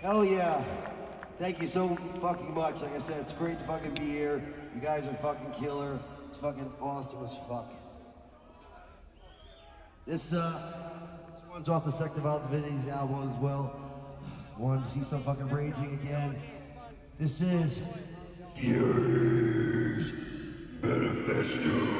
Hell yeah. Thank you so fucking much. Like I said, it's great to fucking be here. You guys are fucking killer. It's fucking awesome as fuck. This one's off the Sector of Divinity's album as well. Wanted to see some fucking raging again. This is Fury's Manifesto.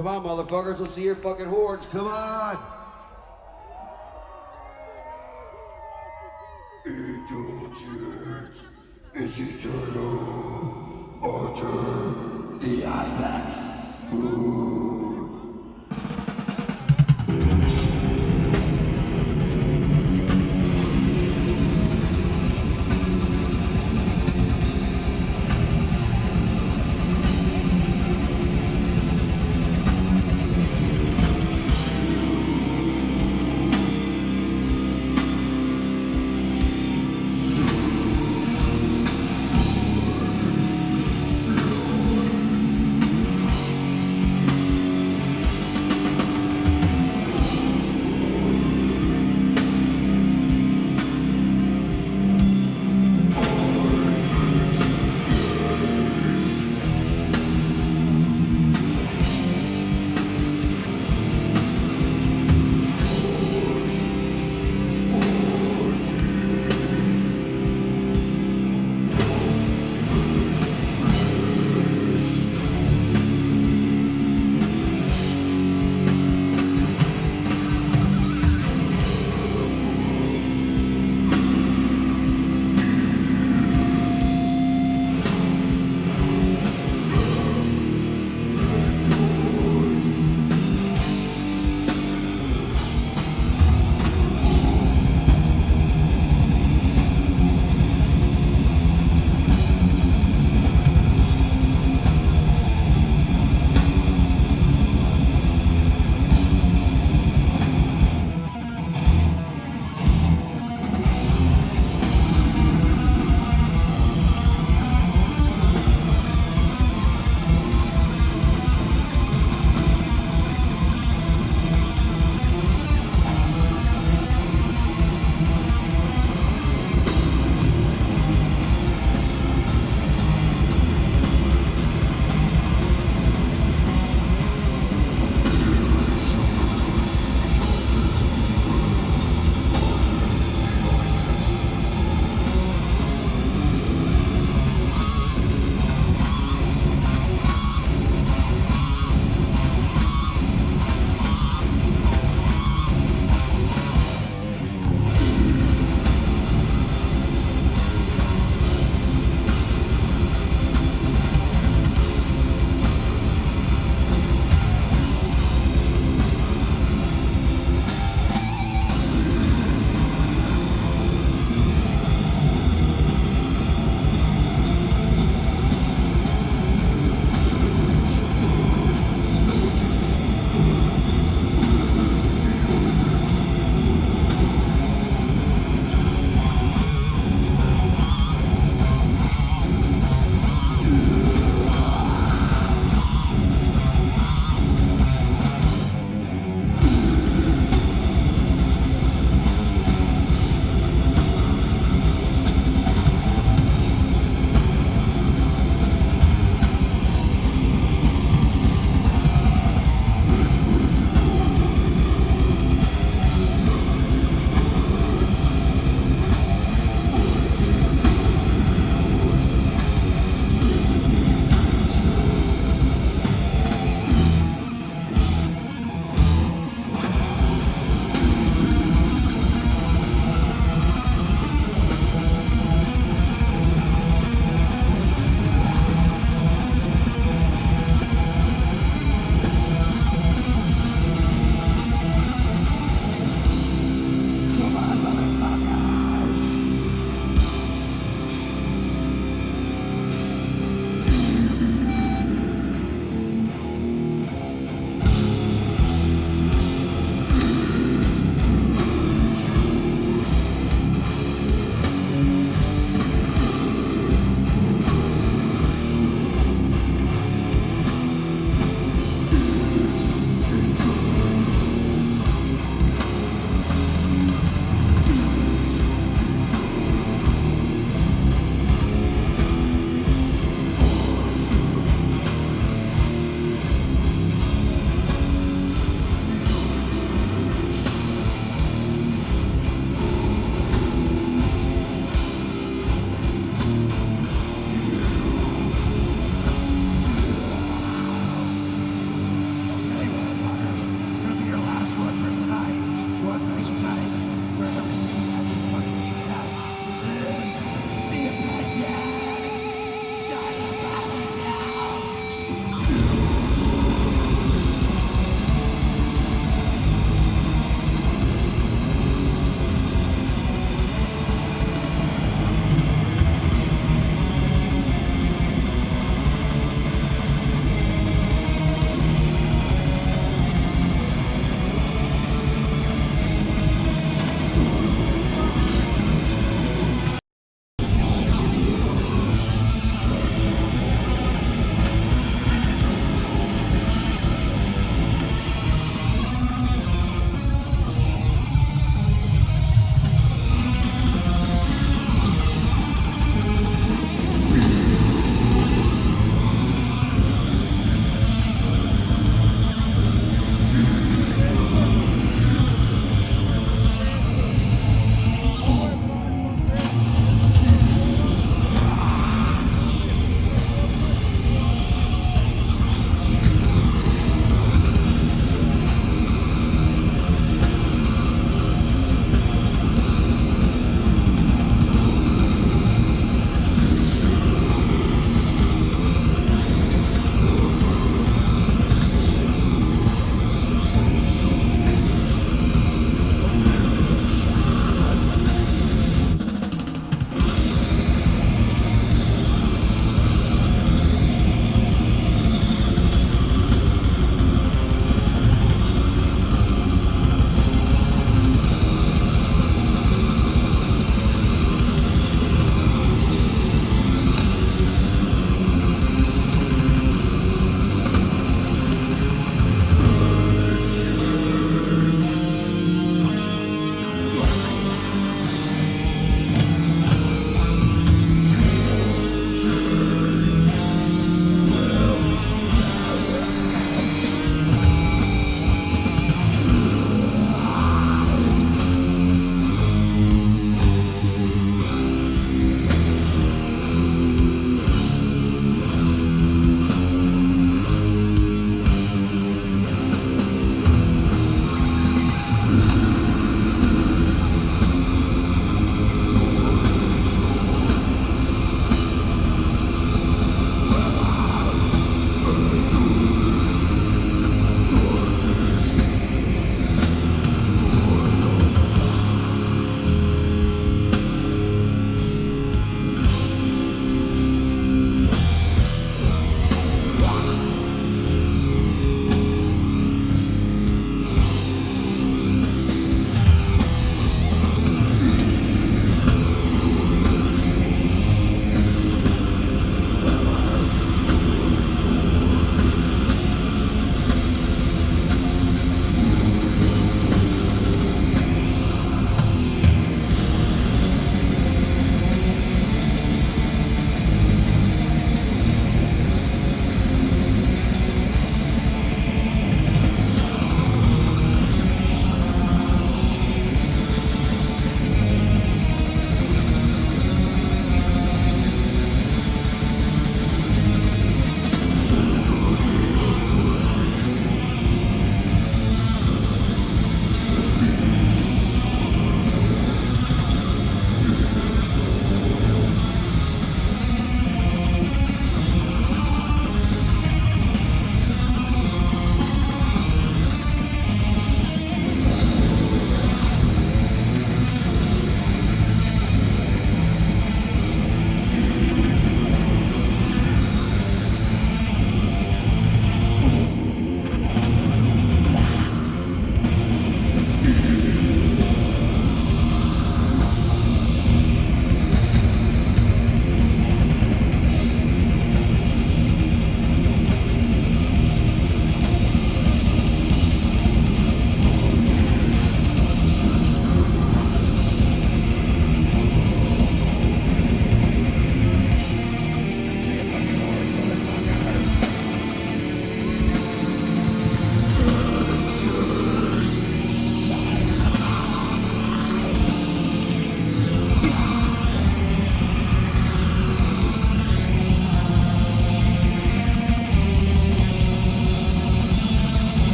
Come on, motherfuckers, let's see your fucking horns, come on! Indulgence is eternal. Order the Ibex.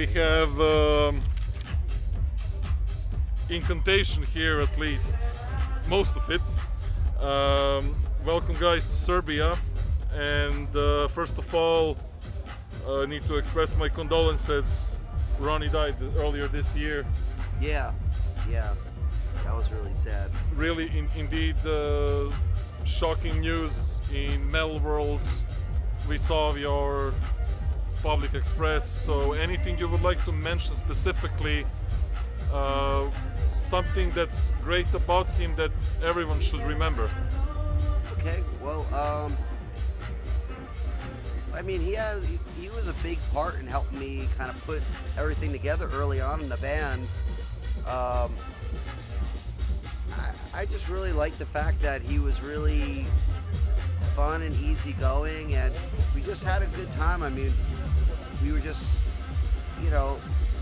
we have Incantation here, at least most of it. Welcome guys to Serbia, and first of all I need to express my condolences. Ronnie died earlier this year. Yeah, that was really sad. Really indeed shocking news in metal world. We saw your public express, so anything you would like to mention specifically, something that's great about him that everyone should remember? Okay, well, I mean, he was a big part in helping me kind of put everything together early on in the band. I just really liked the fact that he was really fun and easygoing, and we just had a good time. I mean, we were just,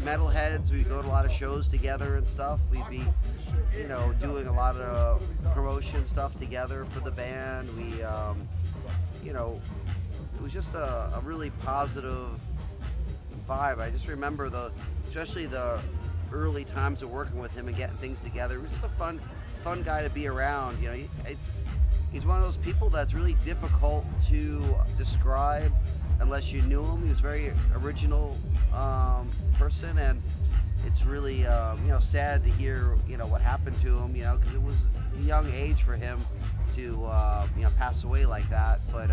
metalheads. We'd go to a lot of shows together and stuff. We'd be, doing a lot of promotion stuff together for the band. We, it was just a really positive vibe. I just remember especially the early times of working with him and getting things together. It was just a fun guy to be around. He's one of those people that's really difficult to describe unless you knew him. He was a very original person, and it's really sad to hear what happened to him, because it was a young age for him to pass away like that. But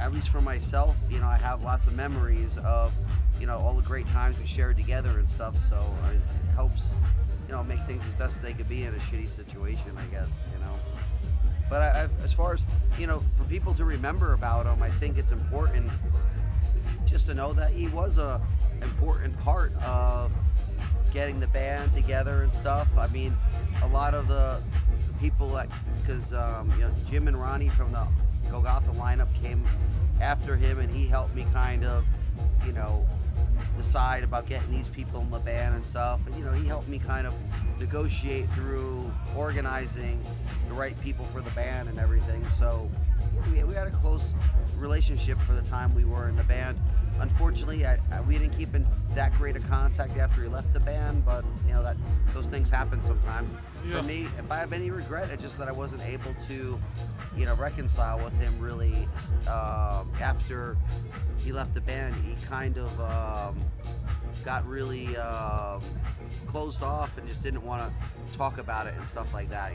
at least for myself, I have lots of memories of all the great times we shared together and stuff. So it helps make things as best they could be in a shitty situation, I guess. But as far as for people to remember about him, I think it's important just to know that he was a important part of getting the band together and stuff. I mean, a lot of the people because Jim and Ronnie from the Golgotha lineup came after him, and he helped me kind of decide about getting these people in the band and stuff. And he helped me kind of negotiate through organizing the right people for the band and everything. So we had a close relationship for the time we were in the band. Unfortunately, we didn't keep in that great a contact after he left the band, but those things happen sometimes. Yeah. For me, if I have any regret, it's just that I wasn't able to reconcile with him really after he left the band. He kind of got really closed off and just didn't want to talk about it and stuff like that.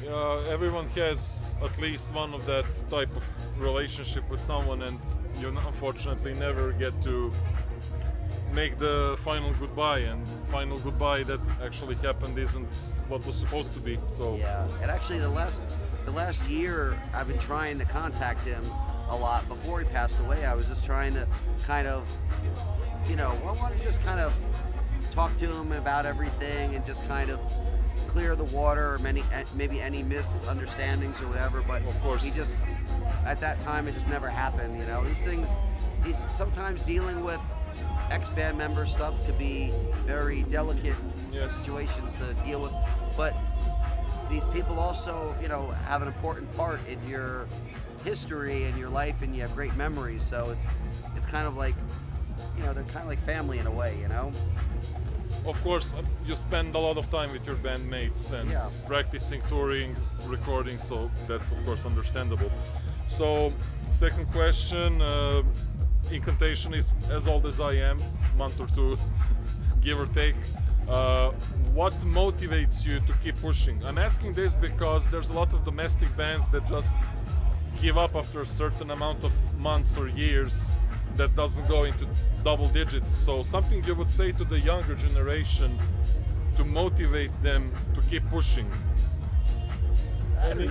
Yeah, everyone has at least one of that type of relationship with someone, and you unfortunately never get to make the final goodbye, and final goodbye that actually happened isn't what was supposed to be. So yeah, and actually the last year I've been trying to contact him a lot. Before he passed away, I was just trying to kind of I wanted to just kind of talk to him about everything and just kind of clear the water, or maybe any misunderstandings or whatever. But of course, he just, at that time, it just never happened. These things, sometimes dealing with ex-band member stuff could be very delicate situations to deal with. But these people also, have an important part in your history and your life, and you have great memories. So it's kind of like, they're kind of like family in a way, Of course, you spend a lot of time with your bandmates and practicing, touring, recording, so that's of course understandable. So, second question, Incantation is as old as I am, month or two, give or take. What motivates you to keep pushing? I'm asking this because there's a lot of domestic bands that just give up after a certain amount of months or years that doesn't go into double digits. So something you would say to the younger generation to motivate them to keep pushing?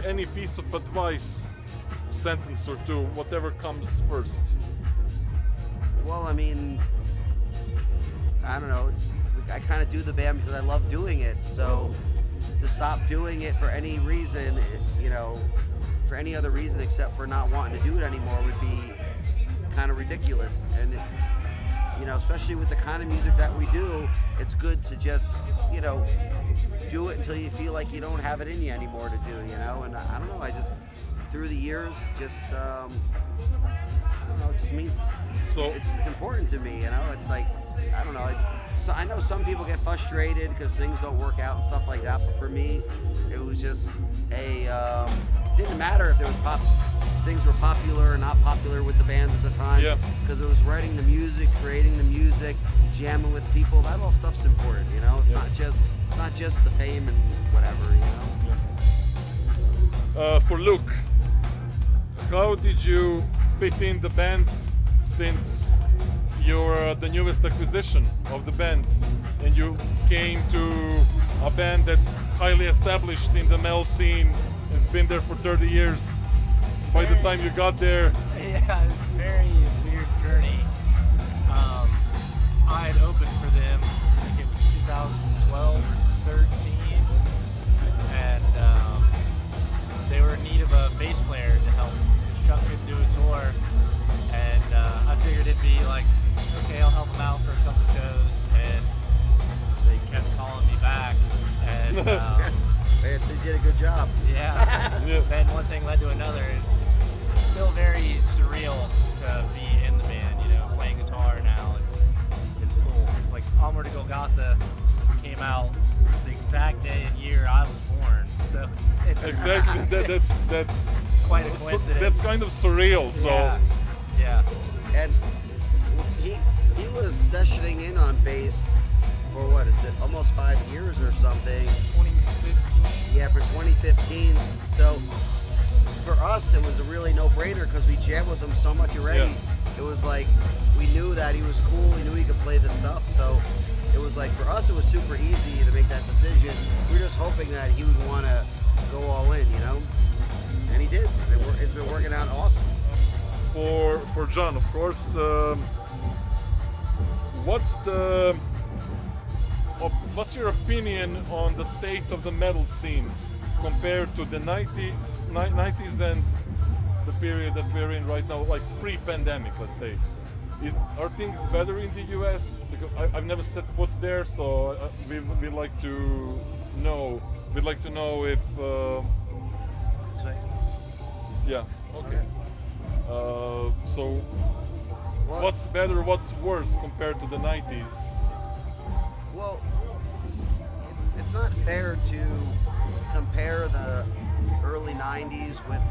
Any piece of advice, sentence or two, whatever comes first? Well, I mean, I don't know. I kind of do the band because I love doing it. So to stop doing it for any reason, for any other reason except for not wanting to do it anymore would be kind of ridiculous. And especially with the kind of music that we do, it's good to just do it until you feel like you don't have it in you anymore to do. And I don't know, I just through the years just don't know. It just means it's important to me. You know, it's like I don't know. So I know some people get frustrated because things don't work out and stuff like that. But for me, it was just didn't matter if there was things were popular or not popular with the band at the time. Yeah. Because it was writing the music, creating the music, jamming with people. That all stuff's important. You know, it's not just the fame and whatever. You know. For Luke, how did you fit in the band since you're the newest acquisition of the band and you came to a band that's highly established in the metal scene, has been there for 30 years? By the time you got there, yeah, it's a very weird journey. I had opened for them, I think it was 2012 or 13, and they were in need of a bass player to help. Chuck couldn't do a tour, and I figured it'd be like, okay, I'll help them out for a couple shows, and they kept calling me back, and They did a good job. yeah. Then one thing led to another. It's still very surreal to be in the band, you know, playing guitar now. It's cool. It's like Onward to Golgotha came out the exact day and year I was born, so it's exactly. That's quite a coincidence. That's kind of surreal. So yeah. And he was sessioning in on bass for what is it, almost 5 years or something. 2015. Yeah, for 2015. So for us, it was a really no-brainer because we jammed with him so much already. Yeah. It was like we knew that he was cool. We knew he could play the stuff. So it was like for us, it was super easy to make that decision. We were just hoping that he would want to go all in, you know. And he did. It's been working out awesome. For John, of course, what's your opinion on the state of the metal scene compared to the 90s and the period that we're in right now, like pre-pandemic, let's say? Are things better in the US? Because I've never set foot there, so we'd like to know. We'd like to know if. That's right. Yeah. Okay. So, what's better? What's worse compared to the 90s? Well, it's not fair to compare the early 90s with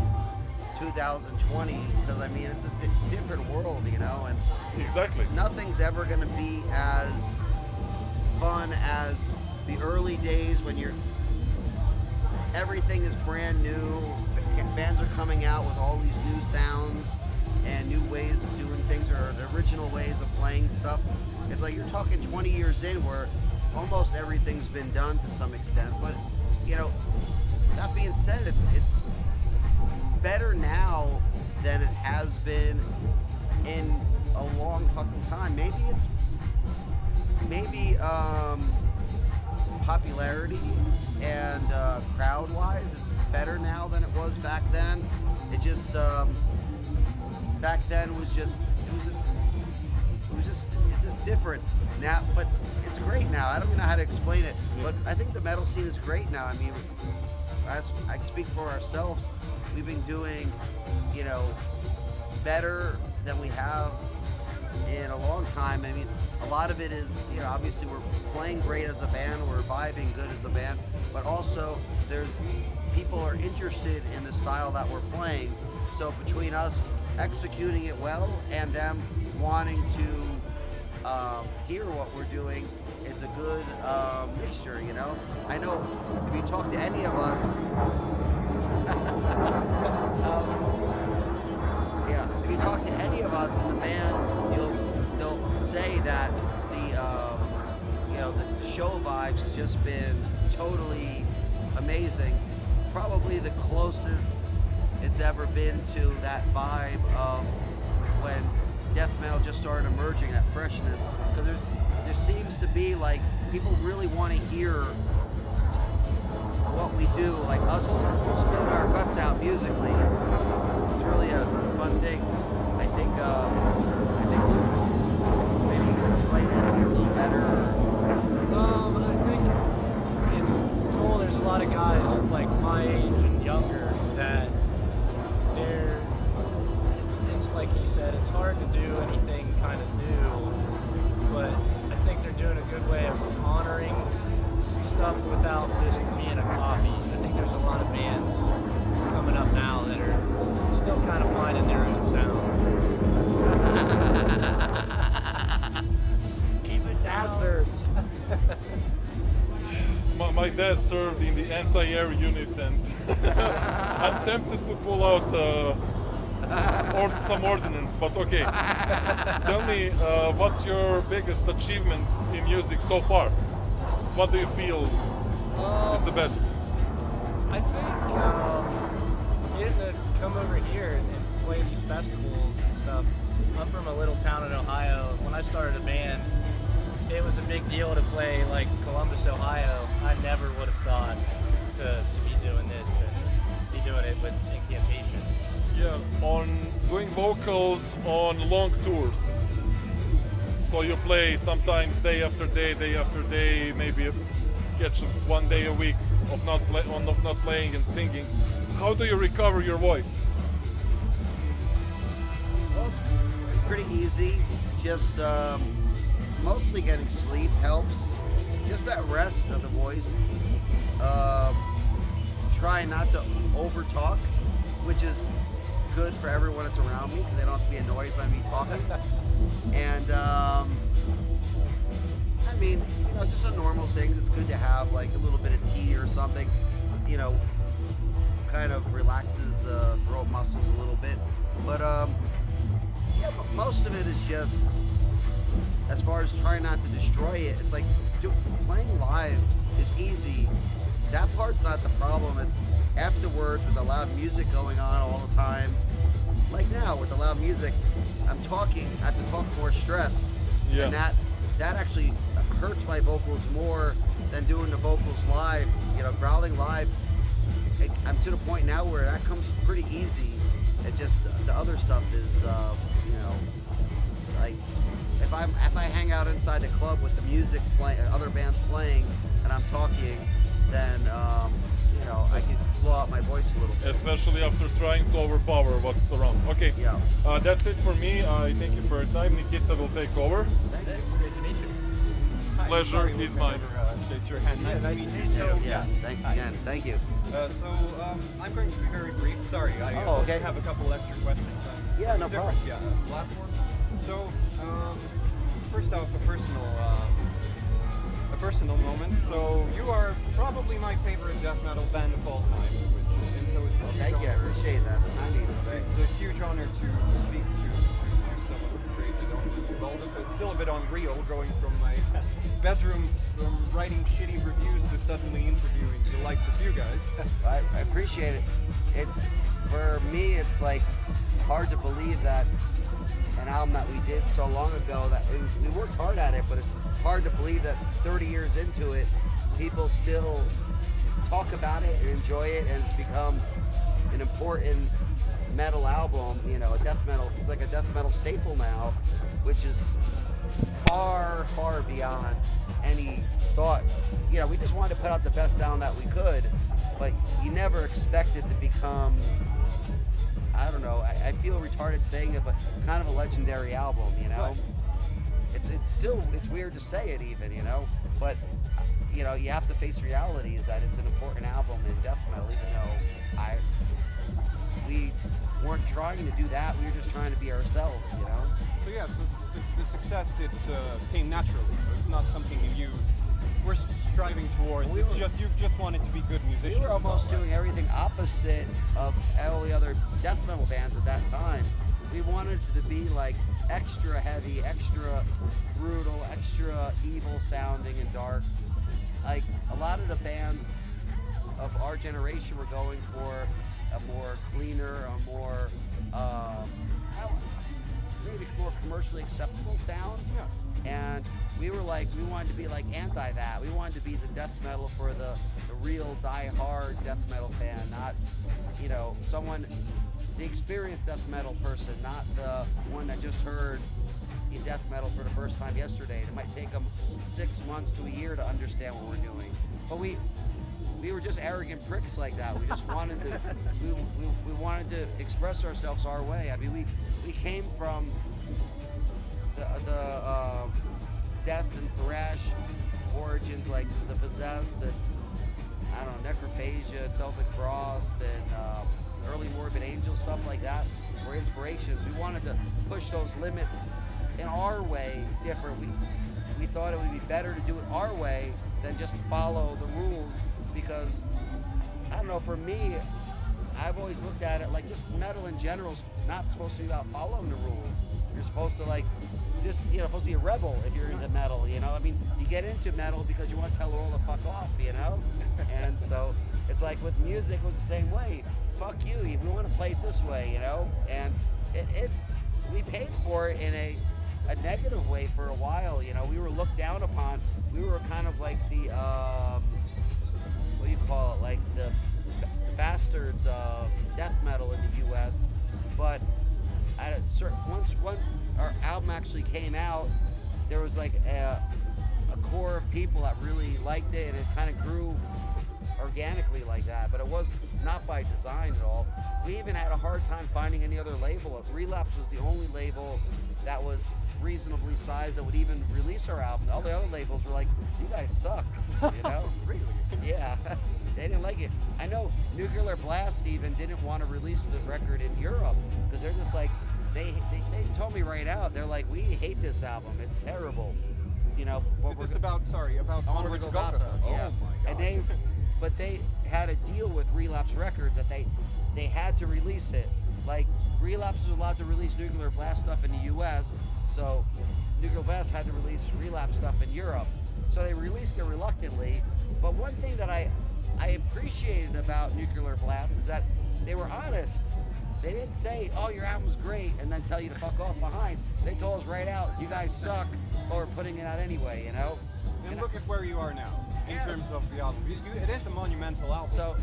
2020 because I mean it's a different world, you know, and exactly nothing's ever going to be as fun as the early days when everything is brand new. Bands are coming out with all these new sounds and new ways of doing things or original ways of playing stuff. It's like you're talking 20 years in where almost everything's been done to some extent. But, you know, that being said, it's better now than it has been in a long fucking time. Maybe popularity and crowd-wise, it's better now than it was back then. It just back then was just it's just different now, but it's great now. I don't even know how to explain it, but I think the metal scene is great now. I mean, I speak for ourselves. We've been doing, you know, better than we have in a long time. I mean, a lot of it is, you know, obviously we're playing great as a band, we're vibing good as a band, but also there's people are interested in the style that we're playing. So between us executing it well and them wanting to hear what we're doing, it's a good mixture, you know. I know if you talk to any of us, if you talk to any of us in the band, they'll say that the show vibes has just been totally amazing. Probably the closest it's ever been to that vibe of when death metal just started emerging, that freshness. Because there seems to be like people really want to hear what we do, like us spilling our guts out musically. It's really a fun thing. I think Luke, maybe you can explain it a little better. I think it's cool. There's a lot of guys like my age and younger that it's like he said, it's served in the anti-air unit, and I'm tempted to pull out some ordnance. But okay, tell me, what's your biggest achievement in music so far? What do you feel is the best? I think getting to come over here and play these festivals and stuff. I'm from a little town in Ohio. When I started a band, it was a big deal to play like Columbus, Ohio. I never would have thought to be doing this and be doing it with Incantations. Yeah, on doing vocals on long tours. So you play sometimes day after day, maybe catch 1 day a week of not playing and singing. How do you recover your voice? Well, it's pretty easy. Just mostly getting sleep helps. Just that rest of the voice. Try not to over talk, which is good for everyone that's around me because they don't have to be annoyed by me talking. And I mean, you know, just a normal thing. It's good to have like a little bit of tea or something. You know, kind of relaxes the throat muscles a little bit. But yeah, but most of it is just, as far as trying not to destroy it, it's like playing live is easy. That part's not the problem. It's afterwards with the loud music going on all the time. Like now with the loud music, I have to talk more stressed. Yeah. And that actually hurts my vocals more than doing the vocals live. You know, growling live, I'm to the point now where that comes pretty easy. It just, the other stuff is, you know, like if I hang out inside the club with the music playing, other bands playing, and I'm talking, then you know, I can blow out my voice a little bit. Especially after trying to overpower what's around. Okay, Yeah. That's it for me. I thank you for your time. Nikita will take over. It's great to meet you. Pleasure is mine. Shake your hand. Yeah, nice to meet you. So, Yeah, thanks again. Thank you. I'm going to be very brief. Sorry, I okay. also have a couple extra questions. Yeah, no problem. Platform. So, first off, a personal moment. So, you are probably my favorite death metal band of all time, so it's a huge Thank you. I honor. appreciate that. It's kind of you to say. It's a huge honor to speak to someone who created all of it. It's still a bit unreal going from my bedroom, from writing shitty reviews to suddenly interviewing the likes of you guys. I appreciate it. It's, for me, it's like hard to believe that an album that we did so long ago, that we worked hard at it, but it's hard to believe that 30 years into it, people still talk about it and enjoy it, and it's become an important metal album, you know, a death metal, it's like a death metal staple now, which is far, far beyond any thought. You know, we just wanted to put out the best album that we could, but you never expect it to become, I don't know, I feel retarded saying it, but kind of a legendary album, you know? It's still, it's weird to say it even, you know? But, you know, you have to face reality is that it's an important album in death metal, even though we weren't trying to do that, we were just trying to be ourselves, you know? So yeah, so the success, it came naturally. So it's not something that you were striving towards. You just wanted to be good musicians. We were almost doing everything opposite of all the other death metal bands at that time. We wanted it to be like extra heavy, extra brutal, extra evil sounding and dark. Like a lot of the bands of our generation were going for a more cleaner, a more maybe more commercially acceptable sound. Yeah. And we were like, we wanted to be like anti that. We wanted to be the death metal for the real die-hard death metal fan, not, you know, the experienced death metal person, not the one that just heard death metal for the first time yesterday. It might take them 6 months to a year to understand what we're doing. But we were just arrogant pricks like that. We just wanted to, we wanted to express ourselves our way. I mean, we came from the death and thrash origins, like the Possessed and, I don't know, Necrophagia and Celtic Frost and early Morbid Angel, stuff like that, were inspirations. We wanted to push those limits in our way different. We thought it would be better to do it our way than just follow the rules, because I don't know, for me, I've always looked at it like just metal in general is not supposed to be about following the rules. You're supposed to like just, supposed to be a rebel if you're into metal, I mean, you get into metal because you want to tell the world to fuck off, And so it's like with music, it was the same way. Fuck you, we want to play it this way, And we paid for it in a negative way for a while, We were looked down upon. We were kind of like the, what do you call it, like the bastards of death metal in the U.S. But at a certain, once our album actually came out, there was like a core of people that really liked it, and it kind of grew organically like that. But it was not by design at all. We even had a hard time finding any other label. Relapse was the only label that was reasonably sized that would even release our album. All the other labels were like, "You guys suck," Really? Yeah. They didn't like it. I know Nuclear Blast even didn't want to release the record in Europe because they're just like, they told me right out, they're like, "We hate this album. It's terrible." But It's about Onward to Golgotha. Yeah. Oh my God. But they had a deal with Relapse Records that they had to release it. Like, Relapse was allowed to release Nuclear Blast stuff in the U.S., so Nuclear Blast had to release Relapse stuff in Europe. So they released it reluctantly. But one thing that I appreciated about Nuclear Blast is that they were honest. They didn't say, "Oh, your album's great," and then tell you to fuck off behind. They told us right out, "You guys suck," but we're putting it out anyway, And look at where you are now in Yes. terms of the album. It is a monumental album. So,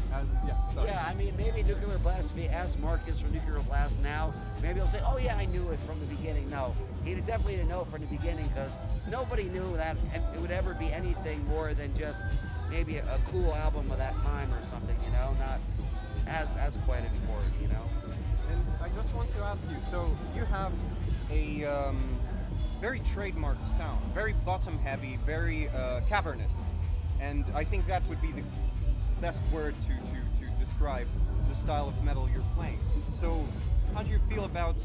sorry. yeah, I mean, maybe Nuclear Blast, if he asks Marcus from Nuclear Blast now, maybe he'll say, "Oh yeah, I knew it from the beginning." No, he definitely didn't know it from the beginning because nobody knew that it would ever be anything more than just maybe a cool album of that time or something, not as quite important, And I just want to ask you, so you have a very trademarked sound, very bottom heavy, very cavernous, and I think that would be the best word to describe the style of metal you're playing. So how do you feel about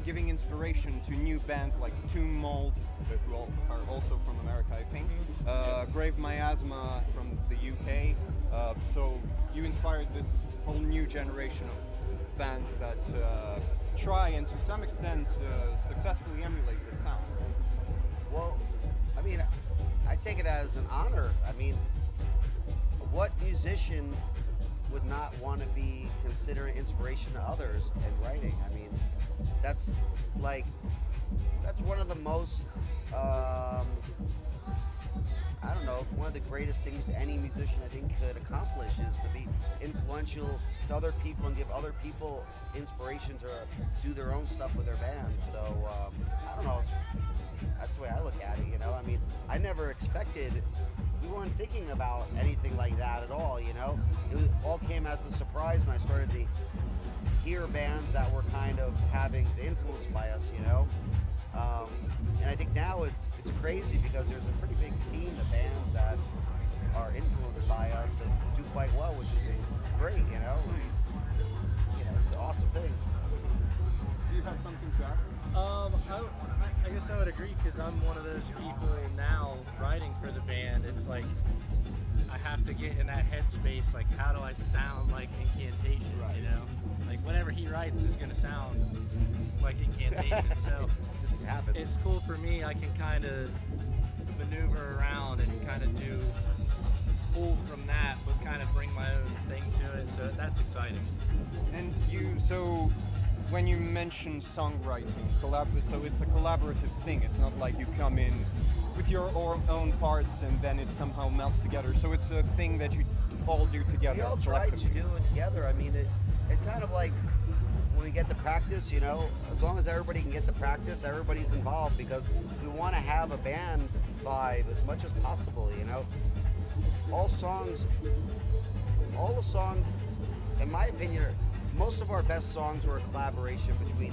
giving inspiration to new bands like Tomb Mold, who are also from America, I think, Grave Miasma from the UK, so you inspired this whole new generation of bands that try and to some extent successfully emulate this sound. Well, I mean, I take it as an honor. I mean, what musician would not want to be considering inspiration to others in writing? I mean, that's one of the most, I don't know, one of the greatest things any musician I think could accomplish is to be influential to other people and give other people inspiration to do their own stuff with their bands. So, I don't know, that's the way I look at it, I mean, I never expected, we weren't thinking about anything like that at all, It all came as a surprise when I started to hear bands that were kind of having the influence by us, and I think now it's crazy because there's a pretty big scene of bands that are influenced by us and do quite well, which is great, it's an awesome thing. Do you have something to add? I guess I would agree because I'm one of those people now writing for the band. It's like I have to get in that headspace. Like, how do I sound like Incantation? Like whatever he writes is gonna sound like Incantation. So Just happens. it's cool for me. I can kind of maneuver around and kind of pull from that, but kind of bring my own thing to it. So that's exciting. And so when you mention songwriting, so it's a collaborative thing. It's not like you come in with your own parts and then it somehow melts together. So it's a thing that you all do together. We all try to do it together. I mean, it kind of like when we get to practice, as long as everybody can get to practice, everybody's involved because we want to have a band vibe as much as possible, All the songs, in my opinion, most of our best songs were a collaboration between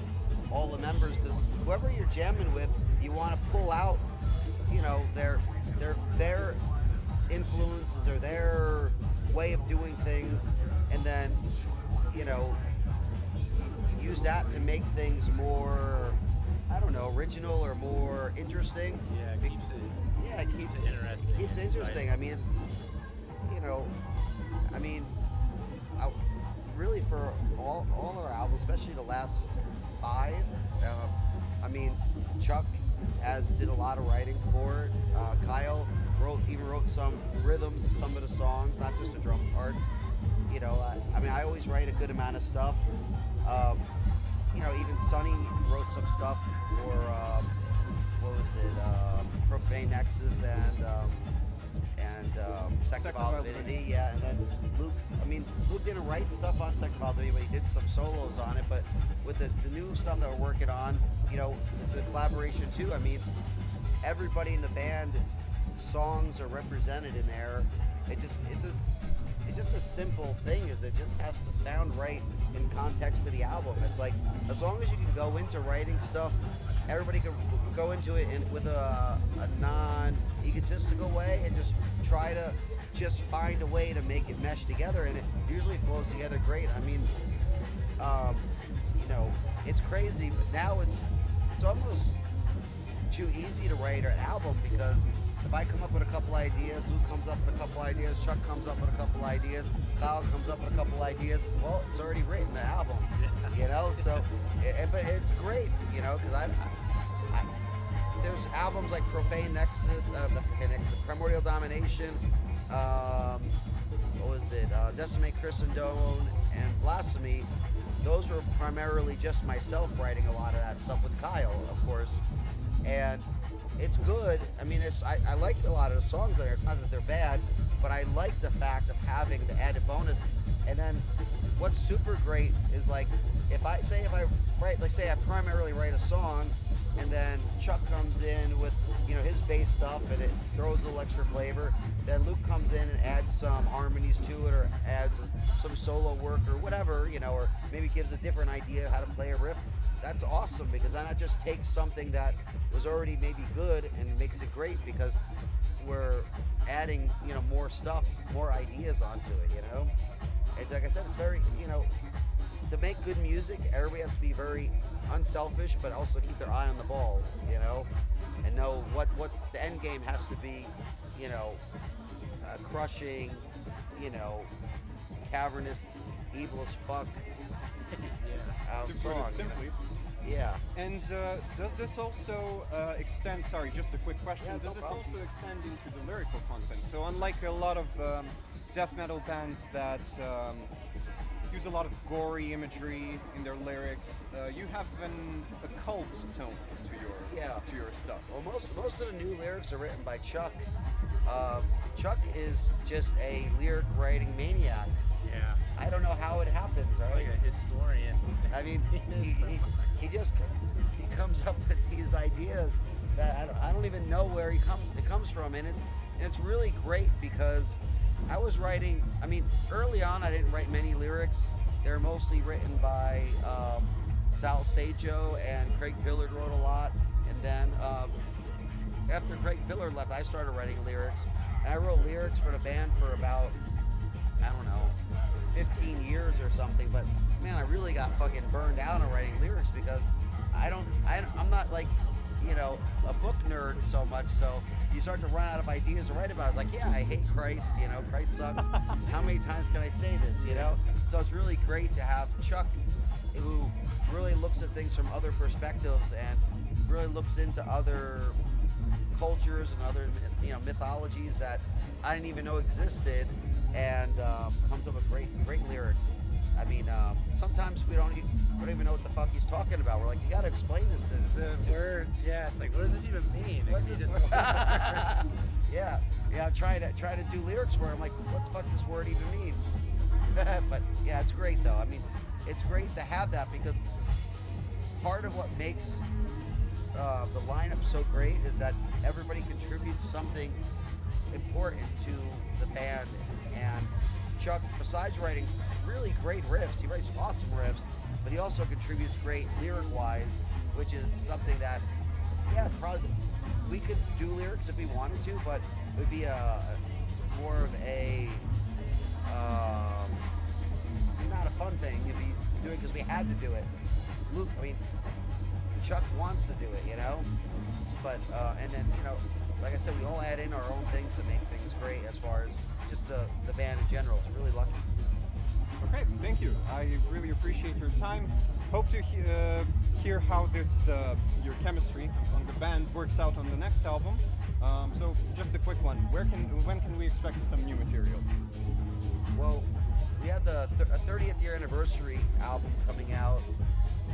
all the members because whoever you're jamming with, you want to pull out, their influences or their way of doing things, and then, use that to make things more, I don't know, original or more interesting. Yeah, it keeps it Yeah, it keeps it interesting. Keeps it interesting. Exciting. I mean, I mean, really for all our albums, especially the last 5. I mean, Chuck did a lot of writing for it. Kyle wrote some rhythms of some of the songs, not just the drum parts. You know, I mean, I always write a good amount of stuff. You know, even Sonny wrote some stuff for what was it? Profane Nexus and Second File Divinity. Yeah, and then Luke. I mean, Luke didn't write stuff on Second File Divinity, but he did some solos on it. But with the new stuff that we're working on, you know, it's a collaboration too. I mean, everybody in the band, songs are represented in there. It's just a simple thing. Is it just has to sound right in context of the album. It's like, as long as you can go into writing stuff, everybody can go into it with a non-egotistical way and just try to just find a way to make it mesh together, and it usually flows together great. I mean, you know, it's crazy, but now it's almost too easy to write an album, because if I come up with a couple ideas, Luke comes up with a couple ideas, Chuck comes up with a couple ideas, Kyle comes up with a couple ideas, well, it's already written, the album, you know, so, but it's great, you know, because there's albums like Profane Nexus, Primordial Domination, what was it, Decimate Christendom, and Blasphemy. Those were primarily just myself writing a lot of that stuff with Kyle, of course, and it's good. I mean, I like a lot of the songs there. It's not that they're bad, but I like the fact of having the added bonus. And then what's super great is, like, if I write, like, say I primarily write a song, and then Chuck comes in with, you know, his bass stuff, and it throws a little extra flavor. Then Luke comes in and adds some harmonies to it, or adds some solo work, or whatever, you know, or maybe gives a different idea of how to play a riff. That's awesome, because then I just take something that was already maybe good and makes it great, because we're adding, you know, more stuff, more ideas onto it, you know. It's like I said, it's very, you know, to make good music, everybody has to be very unselfish, but also keep their eye on the ball, you know, and know what the end game has to be, you know, crushing, you know, cavernous, evil as fuck. To put song, it simply. You know? Yeah. And does this also extend, sorry, just a quick question, Yeah, does no this problem. also extend into the lyrical content? So unlike a lot of death metal bands that use a lot of gory imagery in their lyrics, you have an occult tone to your stuff. Well, most of the new lyrics are written by Chuck. Chuck is just a lyric writing maniac. Yeah. I don't know how it happens, He's right? like a historian. I mean, he comes up with these ideas that I don't even know where it comes from, and it's really great, because I was writing. I mean, early on I didn't write many lyrics. They're mostly written by Sal Sajo, and Craig Pillard wrote a lot. And then after Craig Pillard left, I started writing lyrics. And I wrote lyrics for the band for about, I don't know, 15 years or something. But man, I really got fucking burned out on writing lyrics, because I'm not like, you know, a book nerd so much, so you start to run out of ideas to write about. It's like, yeah, I hate Christ, you know, Christ sucks. How many times can I say this, you know? So it's really great to have Chuck, who really looks at things from other perspectives and really looks into other cultures and other, you know, mythologies that I didn't even know existed, and comes up with great lyrics. I mean, sometimes we don't even know what the fuck he's talking about. We're like, you gotta explain this to The words, yeah, it's like, what does this even mean? What's He this just- yeah, I'm trying to do lyrics for him. Like, what the fuck does this word even mean? But yeah, it's great though. I mean, it's great to have that, because part of what makes the lineup so great is that everybody contributes something important to the band. And Chuck, besides writing really great riffs, he writes awesome riffs, but he also contributes great lyric-wise, which is something that, yeah, probably we could do lyrics if we wanted to, but it would be more of a not a fun thing. It'd be doing because we had to do it. Luke, I mean, Chuck wants to do it, you know. But and then, you know, like I said, we all add in our own things to make things great as far as just the band in general. It's really lucky. Okay, thank you. I really appreciate your time. Hope to hear how this your chemistry on the band works out on the next album. So just a quick one. When can we expect some new material? Well, we had a 30th year anniversary album coming out.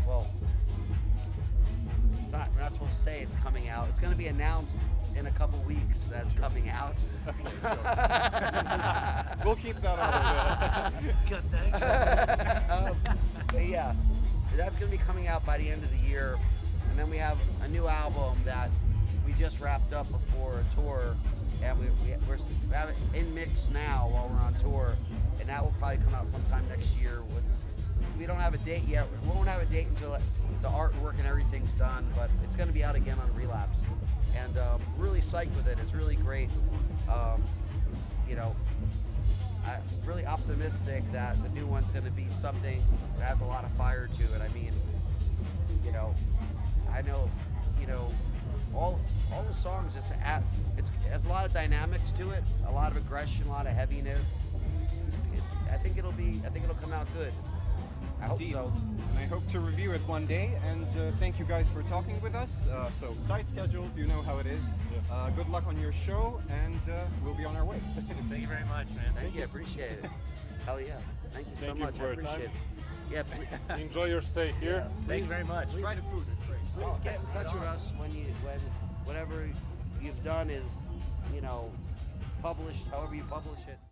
Well, we're not supposed to say it's coming out. It's going to be announced in a couple weeks that it's coming out. Okay, sure. We'll keep that on. Cut that. But yeah, that's going to be coming out by the end of the year. And then we have a new album that we just wrapped up before a tour. And we have it in mix now while we're on tour. And that will probably come out sometime next year. We don't have a date yet. We won't have a date until the artwork and everything's done, but it's going to be out again on Relapse. And really psyched with it. It's really great. You know, I'm really optimistic that the new one's going to be something that has a lot of fire to it. I mean, you know, I know, you know, all the songs it has a lot of dynamics to it, a lot of aggression, a lot of heaviness. I think it'll come out good. I hope Indeed. so. And I hope to review it one day. And thank you guys for talking with us. So tight schedules, you know how it is. Yeah. Good luck on your show, and we'll be on our way. Thank you very much, man. Thank you. I appreciate it. Hell yeah. Thank you so Thank you much. for I your appreciate time. it. Yeah. Enjoy your stay here. Thank you very much. Try the food, it's great. Please get in touch with us when whatever you've done is, you know, published, however you publish it.